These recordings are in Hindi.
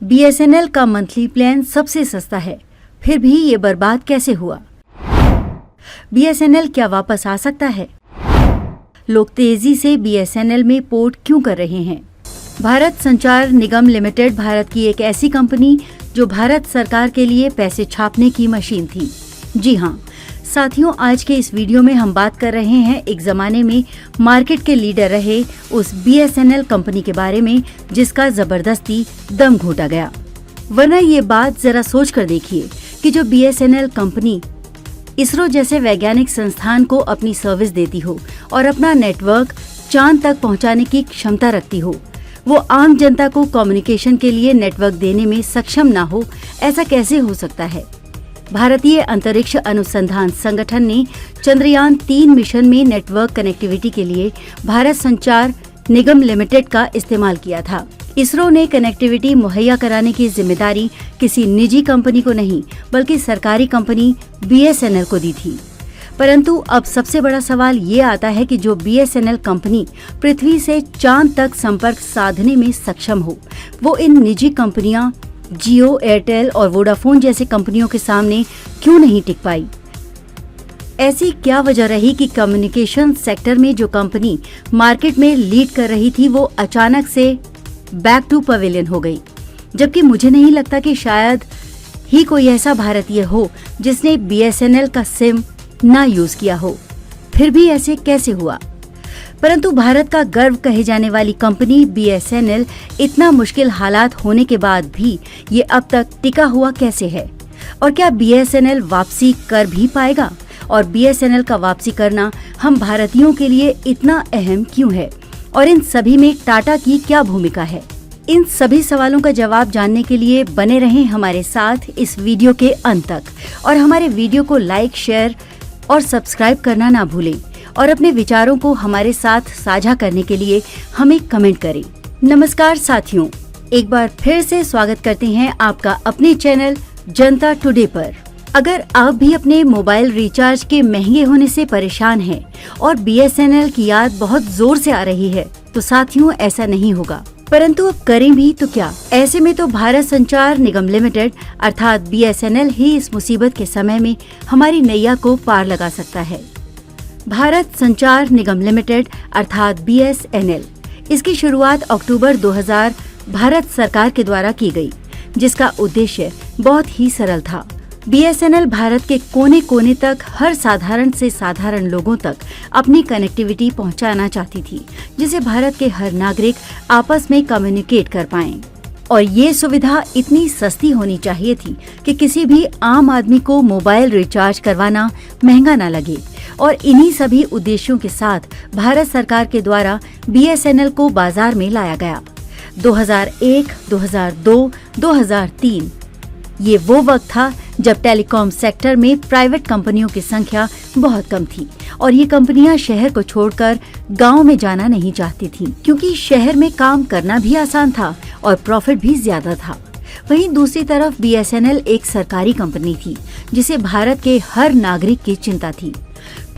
BSNL का मंथली प्लान सबसे सस्ता है, फिर भी ये बर्बाद कैसे हुआ? BSNL क्या वापस आ सकता है? लोग तेजी से BSNL में पोर्ट क्यों कर रहे हैं? भारत संचार निगम लिमिटेड भारत की एक ऐसी कंपनी जो भारत सरकार के लिए पैसे छापने की मशीन थी। जी हाँ साथियों, आज के इस वीडियो में हम बात कर रहे हैं एक जमाने में मार्केट के लीडर रहे उस BSNL कंपनी के बारे में जिसका जबरदस्ती दम घोटा गया। वरना ये बात जरा सोच कर देखिए कि जो BSNL कंपनी इसरो जैसे वैज्ञानिक संस्थान को अपनी सर्विस देती हो और अपना नेटवर्क चांद तक पहुंचाने की क्षमता रखती हो, वो आम जनता को कम्युनिकेशन के लिए नेटवर्क देने में सक्षम ना हो, ऐसा कैसे हो सकता है? भारतीय अंतरिक्ष अनुसंधान संगठन ने चंद्रयान 3 मिशन में नेटवर्क कनेक्टिविटी के लिए भारत संचार निगम लिमिटेड का इस्तेमाल किया था। इसरो ने कनेक्टिविटी मुहैया कराने की जिम्मेदारी किसी निजी कंपनी को नहीं बल्कि सरकारी कंपनी BSNL को दी थी। परंतु अब सबसे बड़ा सवाल ये आता है कि जो BSNL कंपनी पृथ्वी से चांद तक संपर्क साधने में सक्षम हो, वो इन निजी कंपनियां जियो, एयरटेल और वोडाफोन जैसे कंपनियों के सामने क्यों नहीं टिक पाई? ऐसी क्या वजह रही कि कम्युनिकेशन सेक्टर में जो कंपनी मार्केट में लीड कर रही थी वो अचानक से बैक टू पवेलियन हो गई? जबकि मुझे नहीं लगता कि शायद ही कोई ऐसा भारतीय हो जिसने BSNL का सिम ना यूज किया हो। फिर भी ऐसे कैसे हुआ? परंतु भारत का गर्व कहे जाने वाली कंपनी BSNL इतना मुश्किल हालात होने के बाद भी ये अब तक टिका हुआ कैसे है? और क्या BSNL वापसी कर भी पाएगा? और BSNL का वापसी करना हम भारतीयों के लिए इतना अहम क्यों है? और इन सभी में टाटा की क्या भूमिका है? इन सभी सवालों का जवाब जानने के लिए बने रहें हमारे साथ इस वीडियो के अंत तक और हमारे वीडियो को लाइक, शेयर और सब्सक्राइब करना ना भूलें और अपने विचारों को हमारे साथ साझा करने के लिए हमें कमेंट करें। नमस्कार साथियों, एक बार फिर से स्वागत करते हैं आपका अपने चैनल जनता टुडे पर। अगर आप भी अपने मोबाइल रिचार्ज के महंगे होने से परेशान हैं और BSNL की याद बहुत जोर से आ रही है, तो साथियों ऐसा नहीं होगा। परंतु अब करें भी तो क्या? ऐसे में तो भारत संचार निगम लिमिटेड अर्थात BSNL ही इस मुसीबत के समय में हमारी नैया को पार लगा सकता है। भारत संचार निगम लिमिटेड अर्थात BSNL, इसकी शुरुआत अक्टूबर 2000 भारत सरकार के द्वारा की गई, जिसका उद्देश्य बहुत ही सरल था। BSNL भारत के कोने कोने तक हर साधारण से साधारण लोगों तक अपनी कनेक्टिविटी पहुंचाना चाहती थी, जिसे भारत के हर नागरिक आपस में कम्युनिकेट कर पाएं। और ये सुविधा इतनी सस्ती होनी चाहिए थी कि किसी भी आम आदमी को मोबाइल रिचार्ज करवाना महंगा न लगे। और इन्हीं सभी उद्देश्यों के साथ भारत सरकार के द्वारा BSNL को बाजार में लाया गया। 2001, 2002, 2003 ये वो वक्त था जब टेलीकॉम सेक्टर में प्राइवेट कंपनियों की संख्या बहुत कम थी और ये कंपनियां शहर को छोड़कर गांव में जाना नहीं चाहती थीं, क्योंकि शहर में काम करना भी आसान था और प्रॉफिट भी ज्यादा था। वहीं दूसरी तरफ BSNL एक सरकारी कंपनी थी जिसे भारत के हर नागरिक की चिंता थी।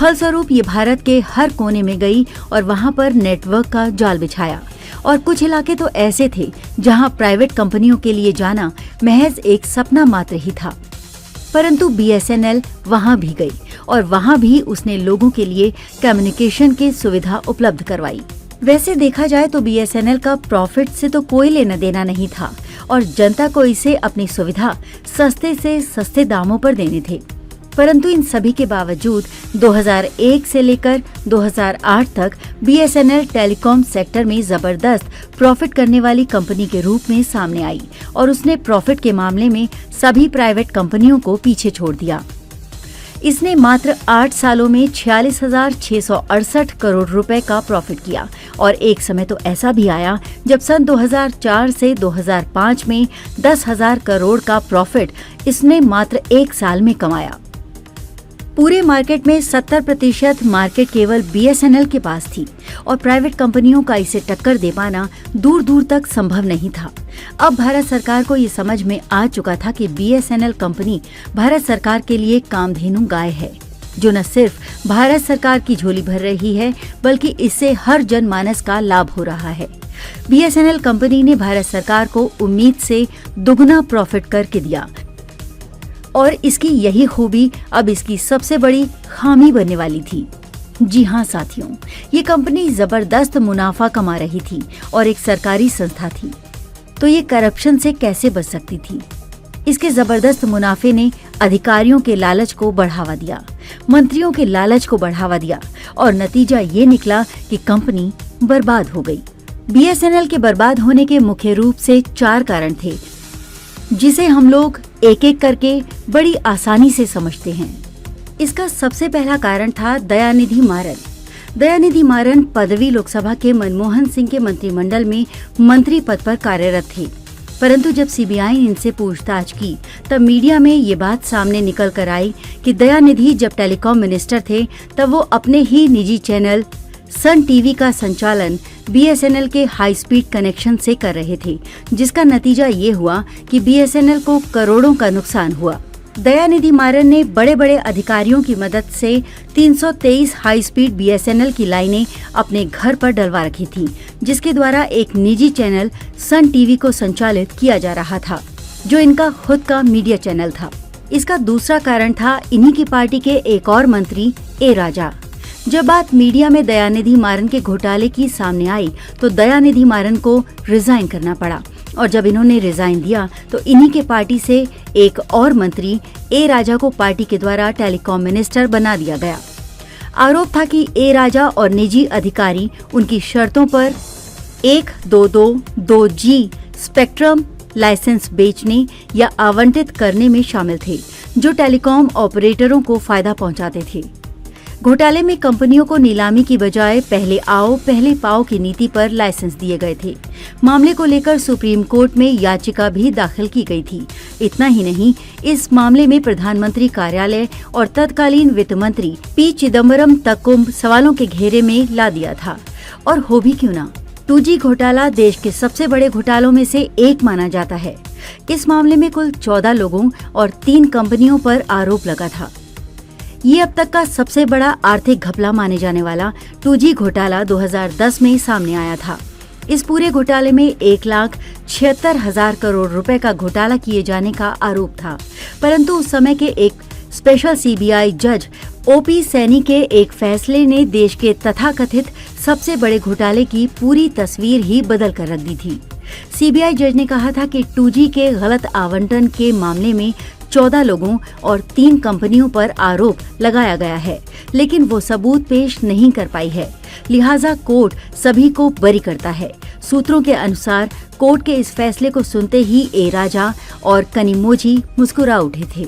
फलस्वरूप ये भारत के हर कोने में गई और वहां पर नेटवर्क का जाल बिछाया। और कुछ इलाके तो ऐसे थे जहां प्राइवेट कंपनियों के लिए जाना महज एक सपना मात्र ही था। परंतु BSNL वहां भी गई और वहां भी उसने लोगों के लिए कम्युनिकेशन की सुविधा उपलब्ध करवाई। वैसे देखा जाए तो BSNL का प्रॉफिट से तो कोई लेना देना नहीं था और जनता को इसे अपनी सुविधा सस्ते से सस्ते दामों पर देने थे। परंतु इन सभी के बावजूद 2001 से लेकर 2008 तक BSNL टेलीकॉम सेक्टर में जबरदस्त प्रॉफिट करने वाली कंपनी के रूप में सामने आई और उसने प्रॉफिट के मामले में सभी प्राइवेट कंपनियों को पीछे छोड़ दिया। इसने मात्र 8 सालों में 46,668 करोड़ रुपए का प्रॉफिट किया और एक समय तो ऐसा भी आया जब सन 2004 से 2005 में 10,000 करोड़ का प्रॉफिट इसने मात्र एक साल में कमाया। पूरे मार्केट में 70% मार्केट केवल BSNL के पास थी और प्राइवेट कंपनियों का इसे टक्कर दे पाना दूर दूर तक संभव नहीं था। अब भारत सरकार को ये समझ में आ चुका था कि BSNL कंपनी भारत सरकार के लिए कामधेनु गाय है। जो न सिर्फ भारत सरकार की झोली भर रही है, बल्कि इससे हर जनमानस का लाभ हो रहा है। BSNL कंपनी ने भारत सरकार को उम्मीद से दुगना प्रॉफिट करके दिया और इसकी यही खूबी अब इसकी सबसे बड़ी खामी बनने वाली थी। जी हाँ साथियों, ये कंपनी जबरदस्त मुनाफा कमा रही थी और एक सरकारी संस्था थी, तो ये करप्शन से कैसे बच सकती थी। इसके जबरदस्त मुनाफे ने अधिकारियों के लालच को बढ़ावा दिया, मंत्रियों के लालच को बढ़ावा दिया और नतीजा ये निकला कि कंपनी बर्बाद हो गई। BSNL के बर्बाद होने के मुख्य रूप से 4 कारण थे, जिसे हम लोग एक एक करके बड़ी आसानी से समझते हैं। इसका सबसे पहला कारण था दयानिधि मारन। दयानिधि मारन पदवी लोकसभा के मनमोहन सिंह के मंत्रिमंडल में मंत्री पद पर कार्यरत थे, परंतु जब CBI ने इनसे पूछताछ की तब मीडिया में ये बात सामने निकल कर आई कि दयानिधि जब टेलीकॉम मिनिस्टर थे तब वो अपने ही निजी चैनल सन टीवी का संचालन BSNL के हाई स्पीड कनेक्शन से कर रहे थे, जिसका नतीजा ये हुआ कि BSNL को करोड़ों का नुकसान हुआ। दयानिधि मारन ने बड़े बड़े अधिकारियों की मदद से 323 हाई स्पीड BSNL की लाइनें अपने घर पर डलवा रखी थी, जिसके द्वारा एक निजी चैनल सन टीवी को संचालित किया जा रहा था, जो इनका खुद का मीडिया चैनल था। इसका दूसरा कारण था इन्हीं की पार्टी के एक और मंत्री ए राजा। जब बात मीडिया में दयानिधि मारन के घोटाले की सामने आई तो दयानिधि मारन को रिजाइन करना पड़ा और जब इन्होंने रिजाइन दिया तो इन्हीं के पार्टी से एक और मंत्री ए राजा को पार्टी के द्वारा टेलीकॉम मिनिस्टर बना दिया गया। आरोप था कि ए राजा और निजी अधिकारी उनकी शर्तों पर 122.2G स्पेक्ट्रम लाइसेंस बेचने या आवंटित करने में शामिल थे, जो टेलीकॉम ऑपरेटरों को फायदा पहुंचाते थे। घोटाले में कंपनियों को नीलामी की बजाय पहले आओ पहले पाओ की नीति पर लाइसेंस दिए गए थे। मामले को लेकर सुप्रीम कोर्ट में याचिका भी दाखिल की गई थी। इतना ही नहीं, इस मामले में प्रधानमंत्री कार्यालय और तत्कालीन वित्त मंत्री पी चिदम्बरम तक को सवालों के घेरे में ला दिया था। और हो भी क्यों ना, 2G घोटाला देश के सबसे बड़े घोटालों में से एक माना जाता है। इस मामले में कुल 14 लोगों और 3 कंपनियों पर आरोप लगा था। ये अब तक का सबसे बड़ा आर्थिक घपला माने जाने वाला 2G घोटाला 2010 में सामने आया था। इस पूरे घोटाले में 1,76,000 करोड़ रुपए का घोटाला किए जाने का आरोप था, परंतु उस समय के एक स्पेशल CBI जज OP सैनी के एक फैसले ने देश के तथाकथित सबसे बड़े घोटाले की पूरी तस्वीर ही बदल कर रख दी थी। CBI जज ने कहा था कि 2G के गलत आवंटन के मामले में 14 लोगों और 3 कंपनियों पर आरोप लगाया गया है, लेकिन वो सबूत पेश नहीं कर पाई है, लिहाजा कोर्ट सभी को बरी करता है। सूत्रों के अनुसार कोर्ट के इस फैसले को सुनते ही ए राजा और कनिमोझी मुस्कुरा उठे थे।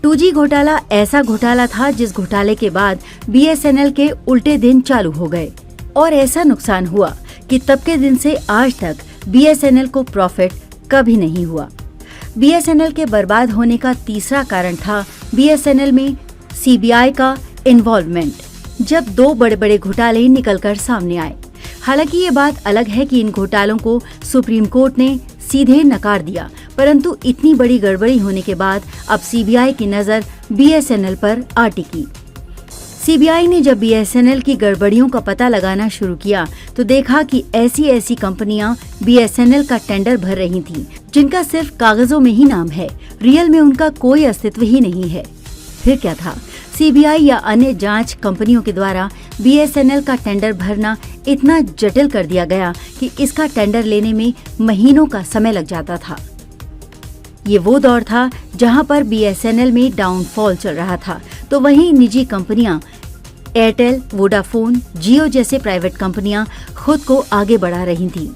2G घोटाला ऐसा घोटाला था जिस घोटाले के बाद BSNL के उल्टे दिन चालू हो गए और ऐसा नुकसान हुआ कि तब के दिन से आज तक BSNL को प्रॉफिट कभी नहीं हुआ। BSNL के बर्बाद होने का तीसरा कारण था BSNL में CBI का इन्वॉल्वमेंट, जब 2 बड़े बड़े घोटाले निकलकर सामने आए। हालांकि ये बात अलग है कि इन घोटालों को सुप्रीम कोर्ट ने सीधे नकार दिया, परंतु इतनी बड़ी गड़बड़ी होने के बाद अब CBI की नजर BSNL पर आ टिकी। CBI ने जब BSNL की गड़बड़ियों का पता लगाना शुरू किया तो देखा कि ऐसी कंपनियां BSNL का टेंडर भर रही थीं, जिनका सिर्फ कागजों में ही नाम है, रियल में उनका कोई अस्तित्व ही नहीं है। फिर क्या था, CBI या अन्य जांच कंपनियों के द्वारा BSNL का टेंडर भरना इतना जटिल कर दिया गया कि इसका टेंडर लेने में महीनों का समय लग जाता था। ये वो दौर था जहां पर BSNL में डाउनफॉल चल रहा था, तो वहीं निजी कंपनियां एयरटेल, वोडाफोन, जियो जैसे प्राइवेट कंपनियां खुद को आगे बढ़ा रही थीं।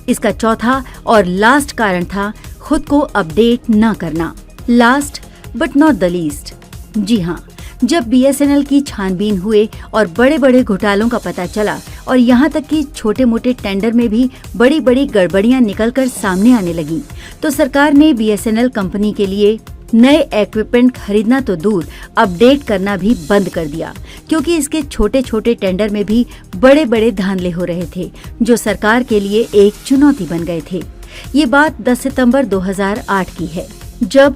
इसका चौथा और लास्ट कारण था खुद को अपडेट न करना। Last but not the least, जी हाँ, जब BSNL की छानबीन हुए और बड़े बड़े घोटालों का पता चला और यहाँ तक कि छोटे मोटे टेंडर में भी बड़ी बड़ी गड़बड़ियां निकलकर सामने आने लगी, तो सरकार ने BSNL कंपनी के लिए नए इक्विपमेंट खरीदना तो दूर, अपडेट करना भी बंद कर दिया, क्योंकि इसके छोटे छोटे टेंडर में भी बड़े बड़े धांधले हो रहे थे, जो सरकार के लिए एक चुनौती बन गए थे। ये बात 10 सितंबर 2008 की है, जब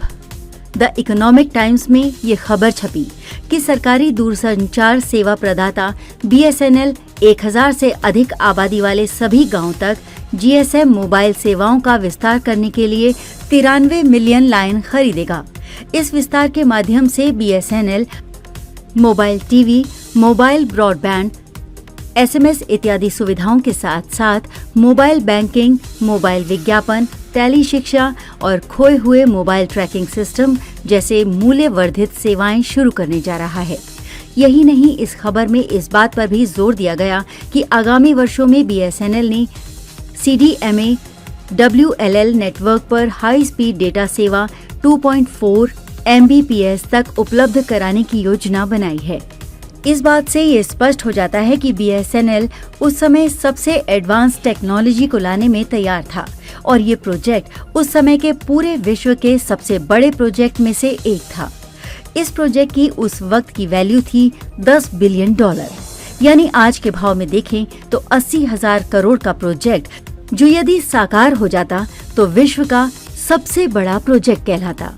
द इकोनॉमिक टाइम्स में ये खबर छपी कि सरकारी दूरसंचार सेवा प्रदाता BSNL 1000 से अधिक आबादी वाले सभी गांवों तक GSM मोबाइल सेवाओं का विस्तार करने के लिए 93 मिलियन लाइन खरीदेगा। इस विस्तार के माध्यम से BSNL mobile TV, mobile broadband, SMS इत्यादि सुविधाओं के साथ साथ मोबाइल बैंकिंग, मोबाइल विज्ञापन, टेली शिक्षा और खोए हुए मोबाइल ट्रैकिंग सिस्टम जैसे मूल्य वर्धित सेवाएं शुरू करने जा रहा है। यही नहीं, इस खबर में इस बात पर भी जोर दिया गया कि आगामी वर्षों में BSNL ने CDMA WLL नेटवर्क पर हाई स्पीड डेटा सेवा 2.4 Mbps तक उपलब्ध कराने की योजना बनाई है। इस बात से ये स्पष्ट हो जाता है कि BSNL उस समय सबसे एडवांस टेक्नोलॉजी को लाने में तैयार था और ये प्रोजेक्ट उस समय के पूरे विश्व के सबसे बड़े प्रोजेक्ट में से एक था। इस प्रोजेक्ट की उस वक्त की वैल्यू थी $10 बिलियन, यानी आज के भाव में देखें तो 80,000 करोड़ का प्रोजेक्ट, जो यदि साकार हो जाता तो विश्व का सबसे बड़ा प्रोजेक्ट कहलाता।